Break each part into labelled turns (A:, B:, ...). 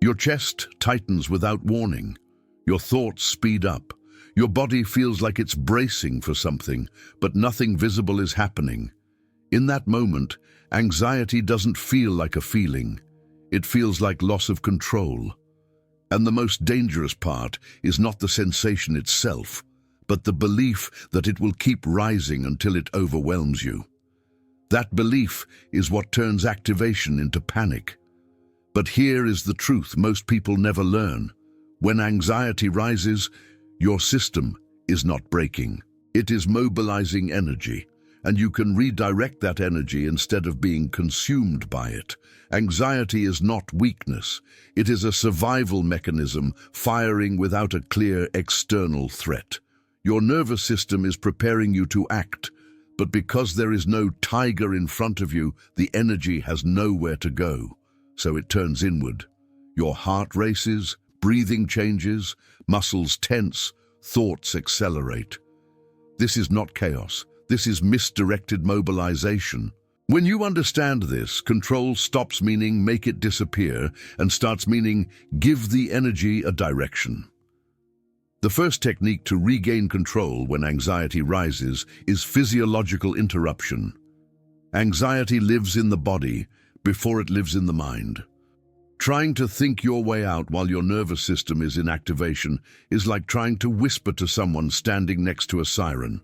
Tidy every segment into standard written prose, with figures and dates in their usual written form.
A: Your chest tightens without warning. Your thoughts speed up. Your body feels like it's bracing for something, but nothing visible is happening. In that moment, anxiety doesn't feel like a feeling. It feels like loss of control. And the most dangerous part is not the sensation itself, but the belief that it will keep rising until it overwhelms you. That belief is what turns activation into panic. But here is the truth most people never learn. When anxiety rises, your system is not breaking. It is mobilizing energy, and you can redirect that energy instead of being consumed by it. Anxiety is not weakness. It is a survival mechanism firing without a clear external threat. Your nervous system is preparing you to act, but because there is no tiger in front of you, the energy has nowhere to go, so it turns inward. Your heart races, breathing changes, muscles tense, thoughts accelerate. This is not chaos. This is misdirected mobilization. When you understand this, control stops meaning make it disappear and starts meaning give the energy a direction. The first technique to regain control when anxiety rises is physiological interruption. Anxiety lives in the body before it lives in the mind. Trying to think your way out while your nervous system is in activation is like trying to whisper to someone standing next to a siren.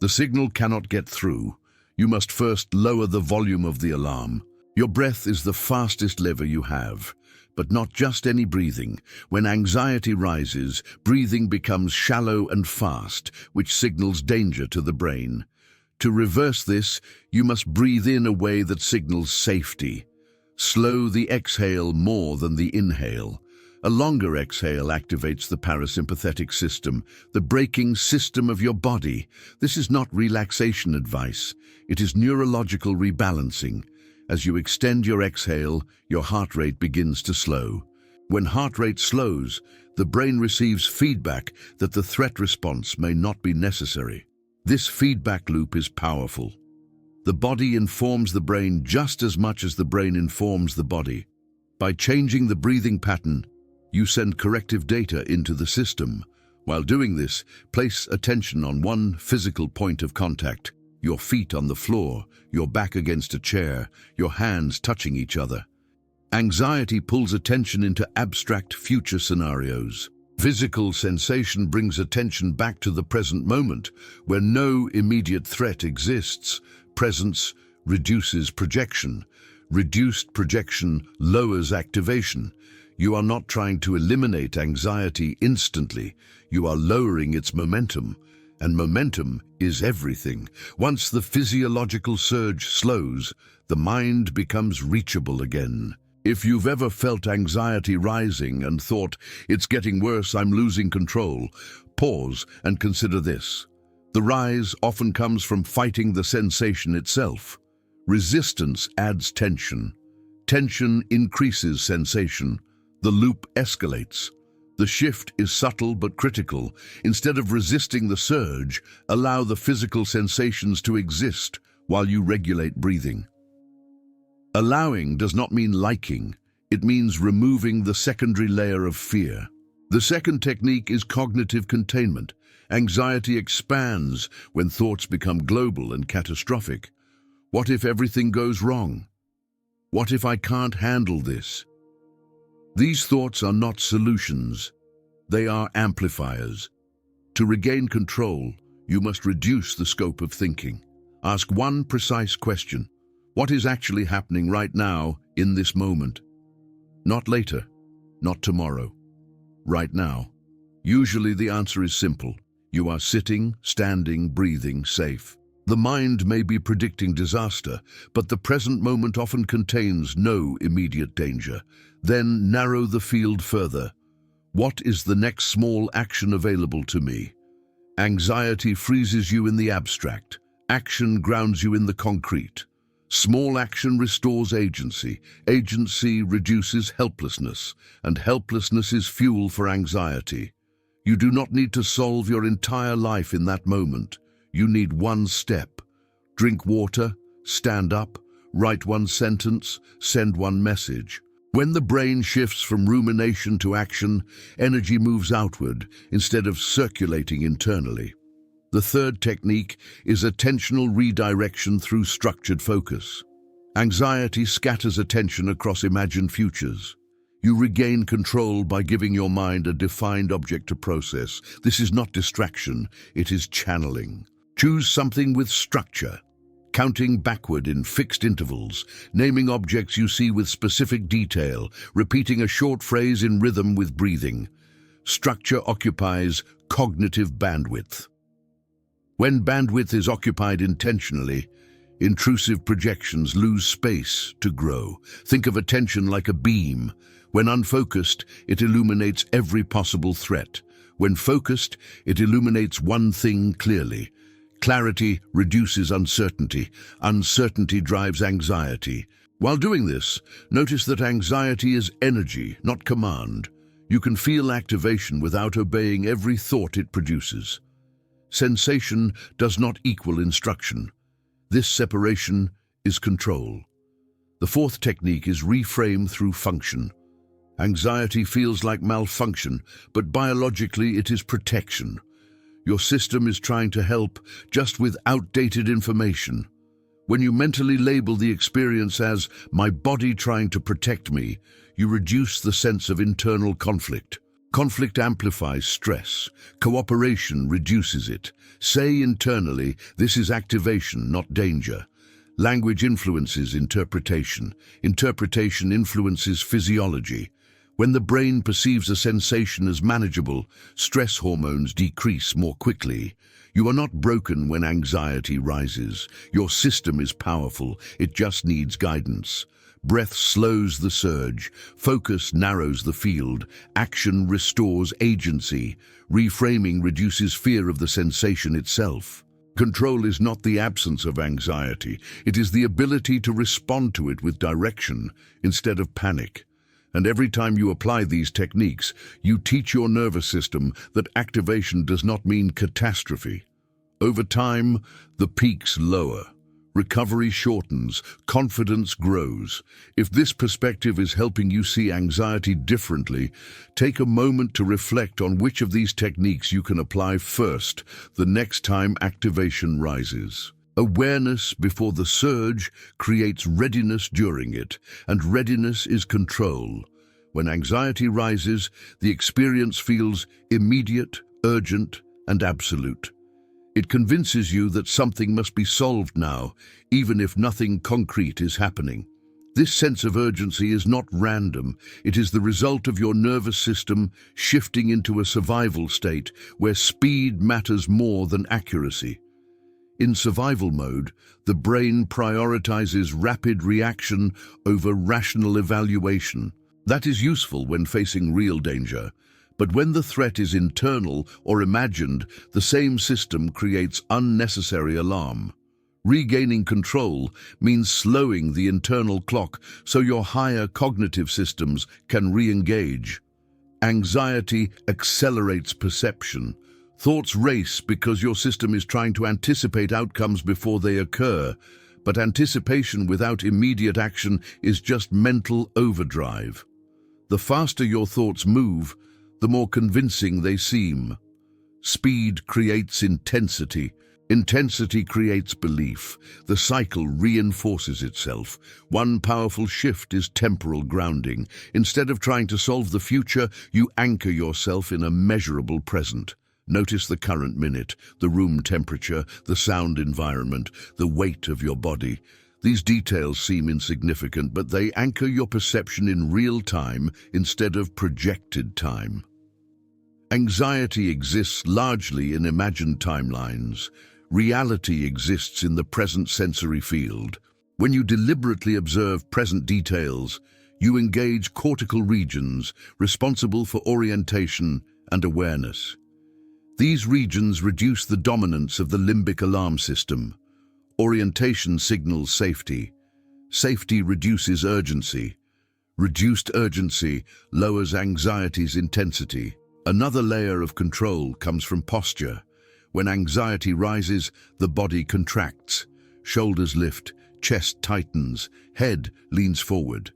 A: The signal cannot get through. You must first lower the volume of the alarm. Your breath is the fastest lever you have, but not just any breathing. When anxiety rises, breathing becomes shallow and fast, which signals danger to the brain. To reverse this, you must breathe in a way that signals safety. Slow the exhale more than the inhale. A longer exhale activates the parasympathetic system, the braking system of your body. This is not relaxation advice. It is neurological rebalancing. As you extend your exhale, your heart rate begins to slow. When heart rate slows, the brain receives feedback that the threat response may not be necessary. This feedback loop is powerful. The body informs the brain just as much as the brain informs the body. By changing the breathing pattern, you send corrective data into the system. While doing this, place attention on one physical point of contact: your feet on the floor, your back against a chair, your hands touching each other. Anxiety pulls attention into abstract future scenarios. Physical sensation brings attention back to the present moment, where no immediate threat exists. Presence reduces projection. Reduced projection lowers activation. You are not trying to eliminate anxiety instantly. You are lowering its momentum, and momentum is everything. Once the physiological surge slows, the mind becomes reachable again. If you've ever felt anxiety rising and thought, "It's getting worse, I'm losing control," pause and consider this. The rise often comes from fighting the sensation itself. Resistance adds tension. Tension increases sensation. The loop escalates. The shift is subtle but critical. Instead of resisting the surge, allow the physical sensations to exist while you regulate breathing. Allowing does not mean liking. It means removing the secondary layer of fear. The second technique is cognitive containment. Anxiety expands when thoughts become global and catastrophic. What if everything goes wrong? What if I can't handle this? These thoughts are not solutions. They are amplifiers. To regain control, you must reduce the scope of thinking. Ask one precise question. What is actually happening right now, in this moment? Not later, not tomorrow. Right now. Usually the answer is simple. You are sitting, standing, breathing, safe. The mind may be predicting disaster, but the present moment often contains no immediate danger. Then narrow the field further. What is the next small action available to me? Anxiety freezes you in the abstract. Action grounds you in the concrete. Small action restores agency. Agency reduces helplessness, and helplessness is fuel for anxiety. You do not need to solve your entire life in that moment. You need one step. Drink water, stand up, write one sentence, send one message. When the brain shifts from rumination to action, energy moves outward instead of circulating internally. The third technique is attentional redirection through structured focus. Anxiety scatters attention across imagined futures. You regain control by giving your mind a defined object to process. This is not distraction, it is channeling. Choose something with structure, counting backward in fixed intervals, naming objects you see with specific detail, repeating a short phrase in rhythm with breathing. Structure occupies cognitive bandwidth. When bandwidth is occupied intentionally, intrusive projections lose space to grow. Think of attention like a beam. When unfocused, it illuminates every possible threat. When focused, it illuminates one thing clearly. Clarity reduces uncertainty. Uncertainty drives anxiety. While doing this, notice that anxiety is energy, not command. You can feel activation without obeying every thought it produces. Sensation does not equal instruction. This separation is control. The fourth technique is reframe through function. Anxiety feels like malfunction, but biologically it is protection. Your system is trying to help, just with outdated information. When you mentally label the experience as "my body trying to protect me," you reduce the sense of internal conflict. Conflict amplifies stress. Cooperation reduces it. Say internally, "This is activation, not danger." Language influences interpretation. Interpretation influences physiology. When the brain perceives a sensation as manageable, stress hormones decrease more quickly. You are not broken when anxiety rises. Your system is powerful. It just needs guidance. Breath slows the surge. Focus narrows the field. Action restores agency. Reframing reduces fear of the sensation itself. Control is not the absence of anxiety. It is the ability to respond to it with direction instead of panic. And every time you apply these techniques, you teach your nervous system that activation does not mean catastrophe. Over time, the peaks lower. Recovery shortens, confidence grows. If this perspective is helping you see anxiety differently, take a moment to reflect on which of these techniques you can apply first the next time activation rises. Awareness before the surge creates readiness during it, and readiness is control. When anxiety rises, the experience feels immediate, urgent, and absolute. It convinces you that something must be solved now, even if nothing concrete is happening. This sense of urgency is not random. It is the result of your nervous system shifting into a survival state where speed matters more than accuracy. In survival mode, the brain prioritizes rapid reaction over rational evaluation. That is useful when facing real danger. But when the threat is internal or imagined, the same system creates unnecessary alarm. Regaining control means slowing the internal clock so your higher cognitive systems can re-engage. Anxiety accelerates perception. Thoughts race because your system is trying to anticipate outcomes before they occur, but anticipation without immediate action is just mental overdrive. The faster your thoughts move, the more convincing they seem. Speed creates intensity. Intensity creates belief. The cycle reinforces itself. One powerful shift is temporal grounding. Instead of trying to solve the future, you anchor yourself in a measurable present. Notice the current minute, the room temperature, the sound environment, the weight of your body. These details seem insignificant, but they anchor your perception in real time instead of projected time. Anxiety exists largely in imagined timelines. Reality exists in the present sensory field. When you deliberately observe present details, you engage cortical regions responsible for orientation and awareness. These regions reduce the dominance of the limbic alarm system. Orientation signals safety. Safety reduces urgency. Reduced urgency lowers anxiety's intensity. Another layer of control comes from posture. When anxiety rises, the body contracts. Shoulders lift, chest tightens, head leans forward.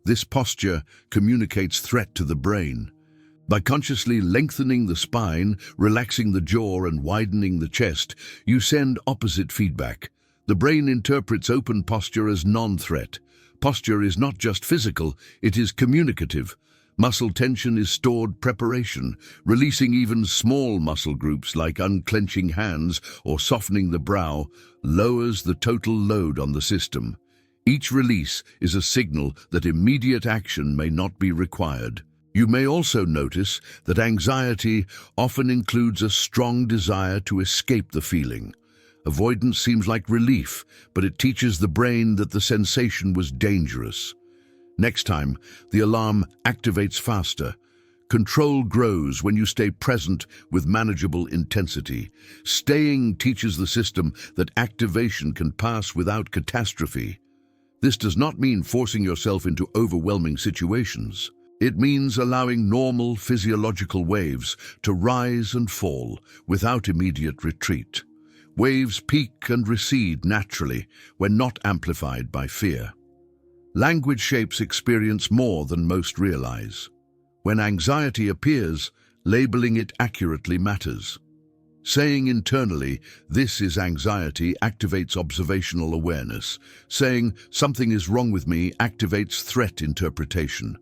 A: This posture communicates threat to the brain. By consciously lengthening the spine, relaxing the jaw, and widening the chest, you send opposite feedback. The brain interprets open posture as non-threat. Posture is not just physical, it is communicative. Muscle tension is stored preparation. Releasing even small muscle groups like unclenching hands or softening the brow lowers the total load on the system. Each release is a signal that immediate action may not be required. You may also notice that anxiety often includes a strong desire to escape the feeling. Avoidance seems like relief, but it teaches the brain that the sensation was dangerous. Next time, the alarm activates faster. Control grows when you stay present with manageable intensity. Staying teaches the system that activation can pass without catastrophe. This does not mean forcing yourself into overwhelming situations. It means allowing normal physiological waves to rise and fall without immediate retreat. Waves peak and recede naturally when not amplified by fear. Language shapes experience more than most realize. When anxiety appears, labeling it accurately matters. Saying internally, "This is anxiety," activates observational awareness. Saying, "Something is wrong with me," activates threat interpretation.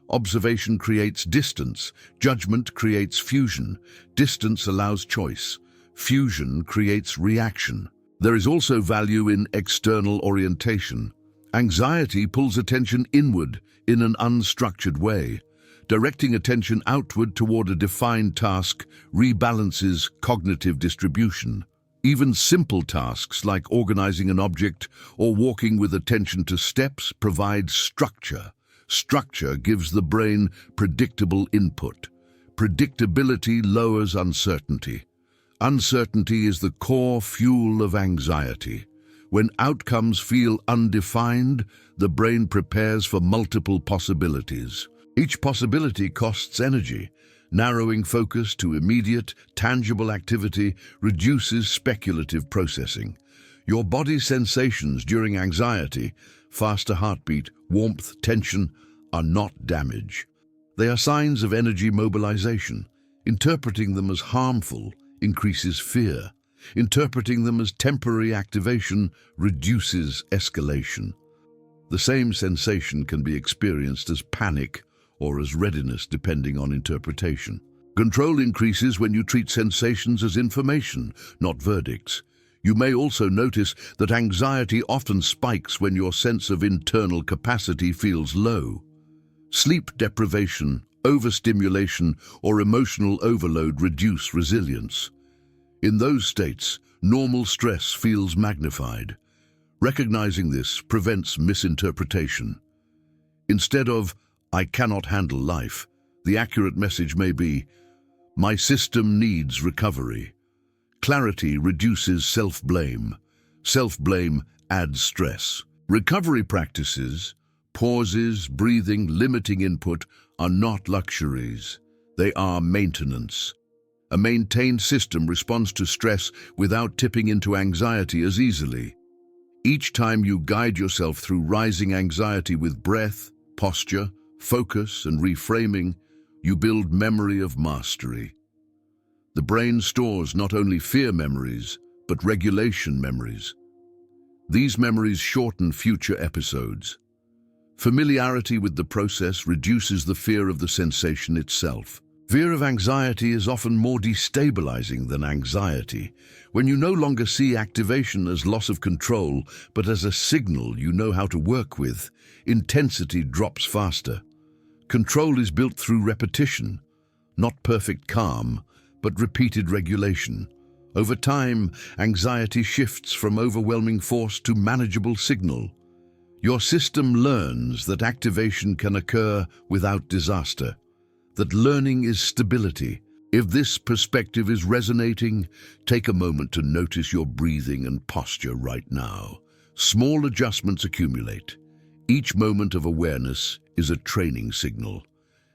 A: Observation creates distance. Judgment creates fusion. Distance allows choice. Fusion creates reaction. There is also value in external orientation. Anxiety pulls attention inward in an unstructured way. Directing attention outward toward a defined task rebalances cognitive distribution. Even simple tasks like organizing an object or walking with attention to steps provide structure. Structure gives the brain predictable input. Predictability lowers uncertainty. Uncertainty is the core fuel of anxiety. When outcomes feel undefined, the brain prepares for multiple possibilities. Each possibility costs energy. Narrowing focus to immediate, tangible activity reduces speculative processing. Your body's sensations during anxiety, faster heartbeat, warmth, tension, are not damage. They are signs of energy mobilization. Interpreting them as harmful increases fear. Interpreting them as temporary activation reduces escalation. The same sensation can be experienced as panic or as readiness depending on interpretation. Control increases when you treat sensations as information, not verdicts. You may also notice that anxiety often spikes when your sense of internal capacity feels low. Sleep deprivation, overstimulation, or emotional overload reduce resilience. In those states, normal stress feels magnified. Recognizing this prevents misinterpretation. Instead of, "I cannot handle life," the accurate message may be, "My system needs recovery." Clarity reduces self-blame. Self-blame adds stress. Recovery practices, pauses, breathing, limiting input, are not luxuries. They are maintenance. A maintained system responds to stress without tipping into anxiety as easily. Each time you guide yourself through rising anxiety with breath, posture, focus, and reframing, you build memory of mastery. The brain stores not only fear memories, but regulation memories. These memories shorten future episodes. Familiarity with the process reduces the fear of the sensation itself. Fear of anxiety is often more destabilizing than anxiety. When you no longer see activation as loss of control, but as a signal you know how to work with, intensity drops faster. Control is built through repetition, not perfect calm, but repeated regulation. Over time, anxiety shifts from overwhelming force to manageable signal. Your system learns that activation can occur without disaster, that learning is stability. If this perspective is resonating, take a moment to notice your breathing and posture right now. Small adjustments accumulate. Each moment of awareness is a training signal,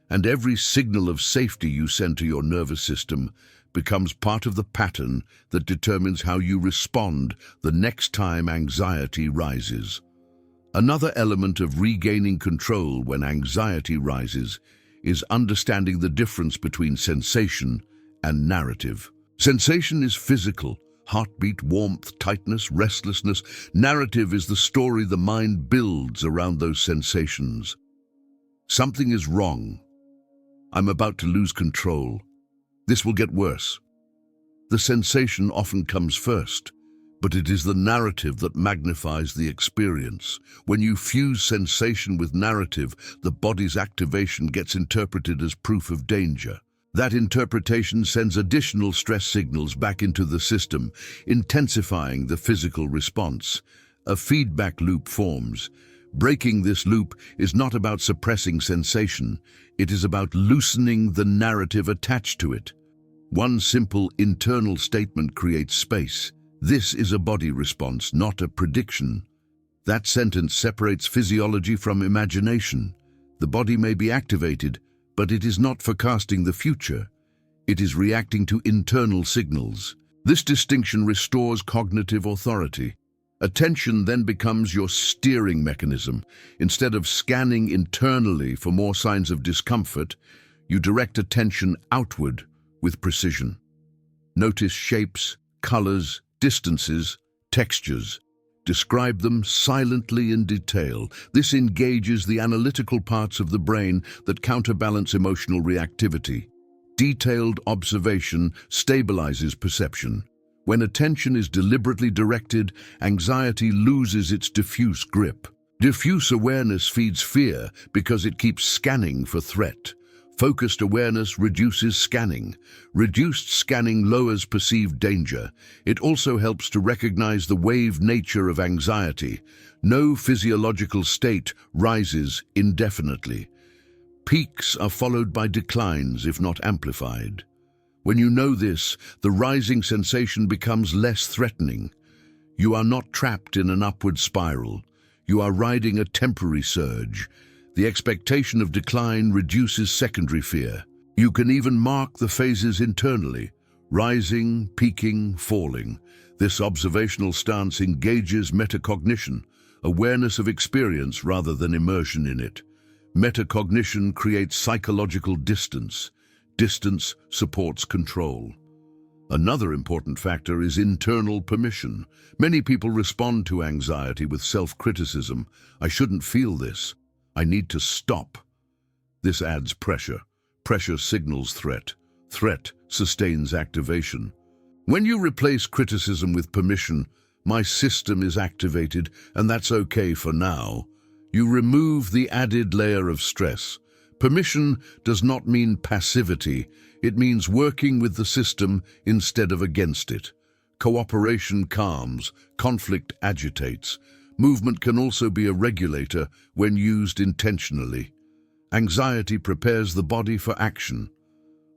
A: and every signal of safety you send to your nervous system becomes part of the pattern that determines how you respond the next time anxiety rises. Another element of regaining control when anxiety rises is understanding the difference between sensation and narrative. Sensation is physical: heartbeat, warmth, tightness, restlessness. Narrative is the story the mind builds around those sensations. Something is wrong. I'm about to lose control. This will get worse. The sensation often comes first, but it is the narrative that magnifies the experience. When you fuse sensation with narrative, the body's activation gets interpreted as proof of danger. That interpretation sends additional stress signals back into the system, intensifying the physical response. A feedback loop forms. Breaking this loop is not about suppressing sensation, it is about loosening the narrative attached to it. One simple internal statement creates space. This is a body response, not a prediction. That sentence separates physiology from imagination. The body may be activated, but it is not forecasting the future. It is reacting to internal signals. This distinction restores cognitive authority. Attention then becomes your steering mechanism. Instead of scanning internally for more signs of discomfort, you direct attention outward with precision. Notice shapes, colors, distances, textures. Describe them silently in detail. This engages the analytical parts of the brain that counterbalance emotional reactivity. Detailed observation stabilizes perception. When attention is deliberately directed, anxiety loses its diffuse grip. Diffuse awareness feeds fear because it keeps scanning for threat. Focused awareness reduces scanning. Reduced scanning lowers perceived danger. It also helps to recognize the wave nature of anxiety. No physiological state rises indefinitely. Peaks are followed by declines, if not amplified. When you know this, the rising sensation becomes less threatening. You are not trapped in an upward spiral. You are riding a temporary surge. The expectation of decline reduces secondary fear. You can even mark the phases internally: rising, peaking, falling. This observational stance engages metacognition, awareness of experience rather than immersion in it. Metacognition creates psychological distance. Distance supports control. Another important factor is internal permission. Many people respond to anxiety with self-criticism. I shouldn't feel this. I need to stop. This adds pressure. Pressure signals threat. Threat sustains activation. When you replace criticism with permission, my system is activated, and that's okay for now. You remove the added layer of stress. Permission does not mean passivity. It means working with the system instead of against it. Cooperation calms, conflict agitates. Movement can also be a regulator when used intentionally. Anxiety prepares the body for action.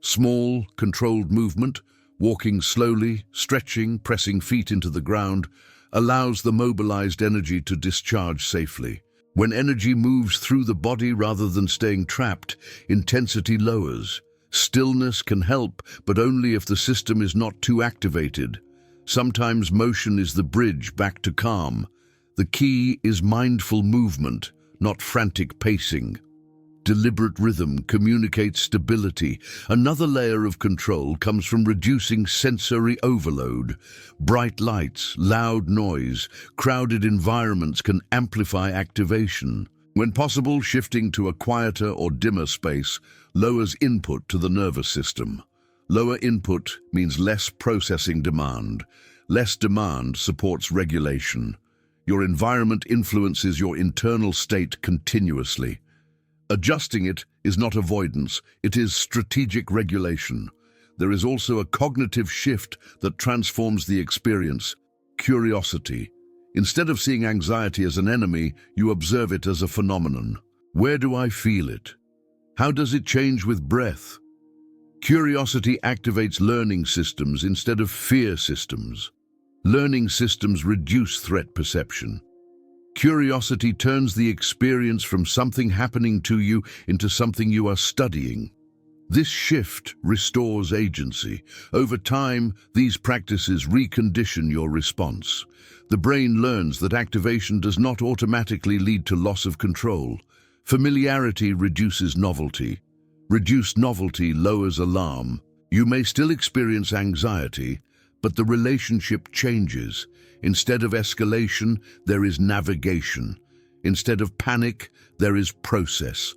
A: Small, controlled movement, walking slowly, stretching, pressing feet into the ground, allows the mobilized energy to discharge safely. When energy moves through the body rather than staying trapped, intensity lowers. Stillness can help, but only if the system is not too activated. Sometimes motion is the bridge back to calm. The key is mindful movement, not frantic pacing. Deliberate rhythm communicates stability. Another layer of control comes from reducing sensory overload. Bright lights, loud noise, crowded environments can amplify activation. When possible, shifting to a quieter or dimmer space lowers input to the nervous system. Lower input means less processing demand. Less demand supports regulation. Your environment influences your internal state continuously. Adjusting it is not avoidance, it is strategic regulation. There is also a cognitive shift that transforms the experience: curiosity. Instead of seeing anxiety as an enemy, you observe it as a phenomenon. Where do I feel it? How does it change with breath? Curiosity activates learning systems instead of fear systems. Learning systems reduce threat perception. Curiosity turns the experience from something happening to you into something you are studying. This shift restores agency. Over time, these practices recondition your response. The brain learns that activation does not automatically lead to loss of control. Familiarity reduces novelty. Reduced novelty lowers alarm. You may still experience anxiety, but the relationship changes. Instead of escalation, there is navigation. Instead of panic, there is process.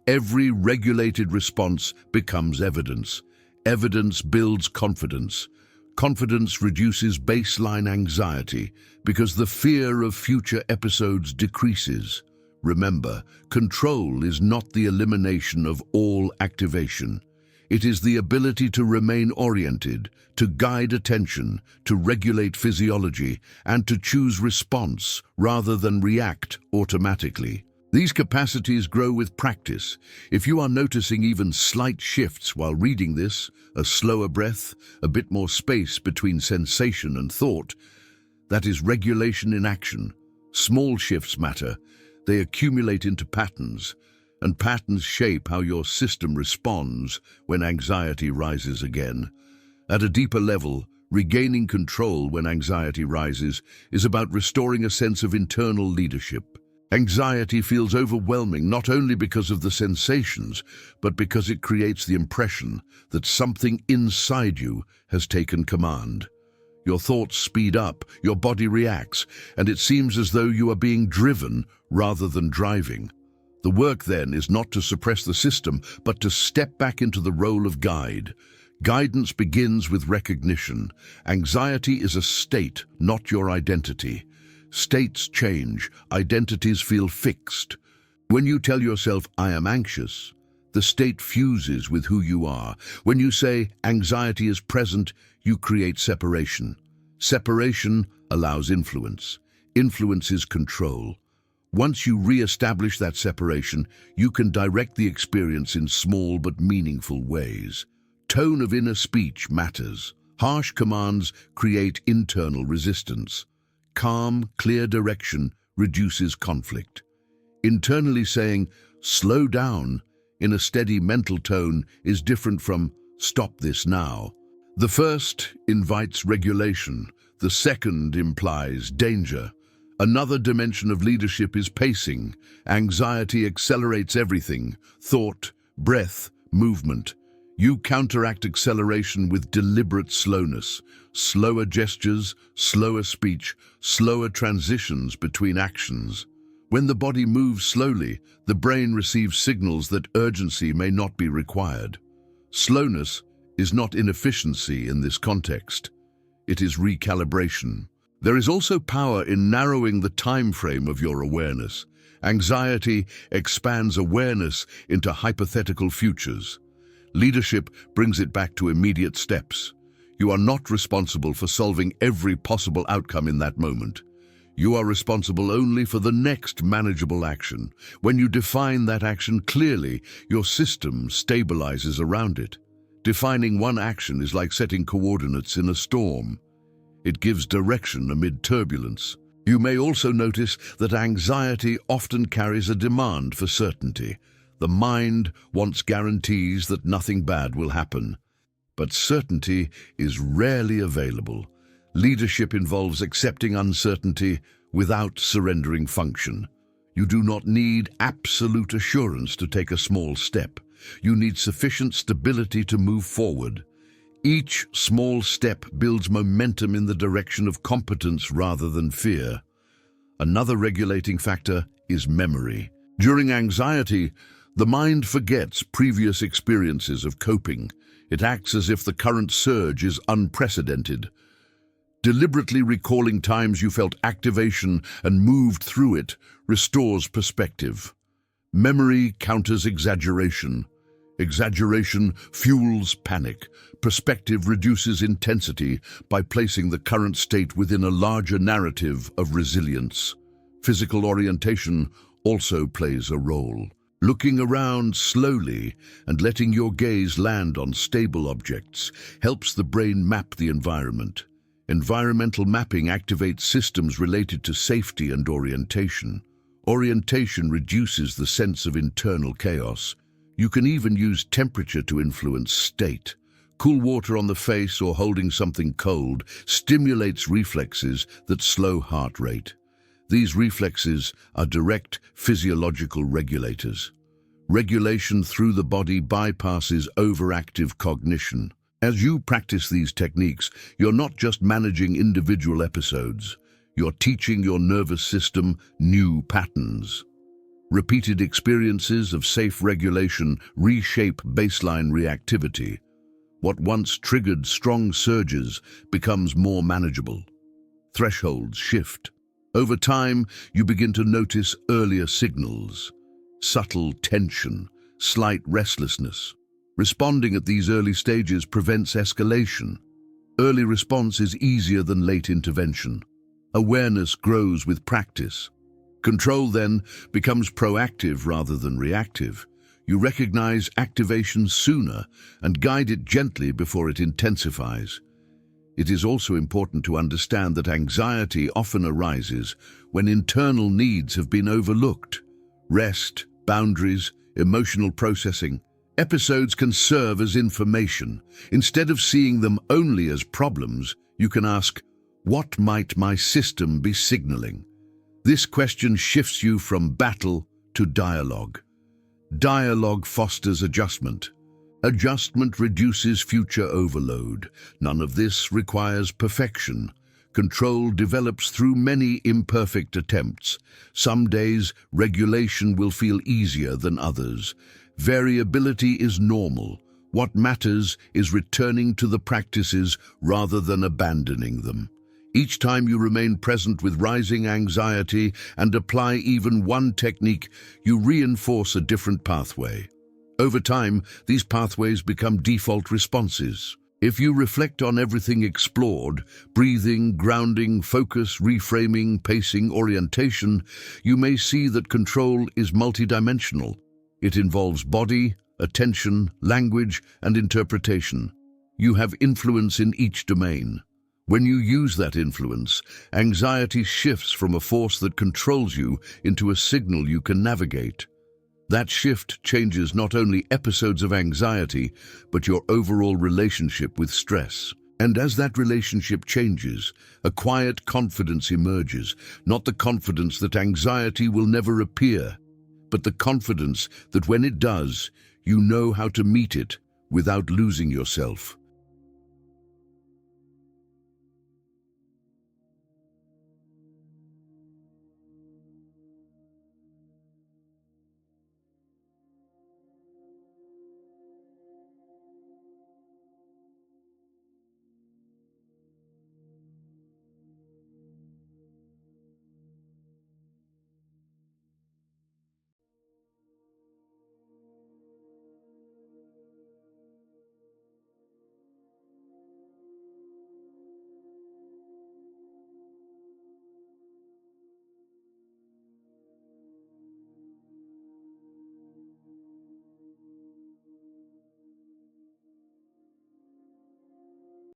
A: Every regulated response becomes evidence. Evidence builds confidence. Confidence reduces baseline anxiety because the fear of future episodes decreases. Remember, control is not the elimination of all activation. It is the ability to remain oriented, to guide attention, to regulate physiology, and to choose response rather than react automatically. These capacities grow with practice. If you are noticing even slight shifts while reading this, a slower breath, a bit more space between sensation and thought, that is regulation in action. Small shifts matter. They accumulate into patterns, and patterns shape how your system responds when anxiety rises again. At a deeper level, regaining control when anxiety rises is about restoring a sense of internal leadership. Anxiety feels overwhelming not only because of the sensations, but because it creates the impression that something inside you has taken command. Your thoughts speed up, your body reacts, and it seems as though you are being driven rather than driving. The work then is not to suppress the system, but to step back into the role of guide. Guidance begins with recognition. Anxiety is a state, not your identity. States change, identities feel fixed. When you tell yourself, "I am anxious," the state fuses with who you are. When you say, "Anxiety is present," you create separation. Separation allows influence. Influence is control. Once you re-establish that separation, you can direct the experience in small but meaningful ways. Tone of inner speech matters. Harsh commands create internal resistance. Calm, clear direction reduces conflict. Internally saying, "Slow down," in a steady mental tone is different from "Stop this now." The first invites regulation. The second implies danger. Another dimension of leadership is pacing. Anxiety accelerates everything: thought, breath, movement. You counteract acceleration with deliberate slowness. Slower gestures, slower speech, slower transitions between actions. When the body moves slowly, the brain receives signals that urgency may not be required. Slowness is not inefficiency in this context. It is recalibration. There is also power in narrowing the time frame of your awareness. Anxiety expands awareness into hypothetical futures. Leadership brings it back to immediate steps. You are not responsible for solving every possible outcome in that moment. You are responsible only for the next manageable action. When you define that action clearly, your system stabilizes around it. Defining one action is like setting coordinates in a storm. It gives direction amid turbulence. You may also notice that anxiety often carries a demand for certainty. The mind wants guarantees that nothing bad will happen. But certainty is rarely available. Leadership involves accepting uncertainty without surrendering function. You do not need absolute assurance to take a small step. You need sufficient stability to move forward. Each small step builds momentum in the direction of competence rather than fear. Another regulating factor is memory. During anxiety, the mind forgets previous experiences of coping. It acts as if the current surge is unprecedented. Deliberately recalling times you felt activation and moved through it restores perspective. Memory counters exaggeration. Exaggeration fuels panic. Perspective reduces intensity by placing the current state within a larger narrative of resilience. Physical orientation also plays a role. Looking around slowly and letting your gaze land on stable objects helps the brain map the environment. Environmental mapping activates systems related to safety and orientation. Orientation reduces the sense of internal chaos. You can even use temperature to influence state. Cool water on the face or holding something cold stimulates reflexes that slow heart rate. These reflexes are direct physiological regulators. Regulation through the body bypasses overactive cognition. As you practice these techniques, you're not just managing individual episodes. You're teaching your nervous system new patterns. Repeated experiences of safe regulation reshape baseline reactivity. What once triggered strong surges becomes more manageable. Thresholds shift. Over time, you begin to notice earlier signals. Subtle tension, slight restlessness. Responding at these early stages prevents escalation. Early response is easier than late intervention. Awareness grows with practice. Control then becomes proactive rather than reactive. You recognize activation sooner and guide it gently before it intensifies. It is also important to understand that anxiety often arises when internal needs have been overlooked. Rest, boundaries, emotional processing. Episodes can serve as information. Instead of seeing them only as problems, you can ask, what might my system be signaling? This question shifts you from battle to dialogue. Dialogue fosters adjustment. Adjustment reduces future overload. None of this requires perfection. Control develops through many imperfect attempts. Some days, regulation will feel easier than others. Variability is normal. What matters is returning to the practices rather than abandoning them. Each time you remain present with rising anxiety and apply even one technique, you reinforce a different pathway. Over time, these pathways become default responses. If you reflect on everything explored, breathing, grounding, focus, reframing, pacing, orientation, you may see that control is multidimensional. It involves body, attention, language, and interpretation. You have influence in each domain. When you use that influence, anxiety shifts from a force that controls you into a signal you can navigate. That shift changes not only episodes of anxiety, but your overall relationship with stress. And as that relationship changes, a quiet confidence emerges, not the confidence that anxiety will never appear, but the confidence that when it does, you know how to meet it without losing yourself.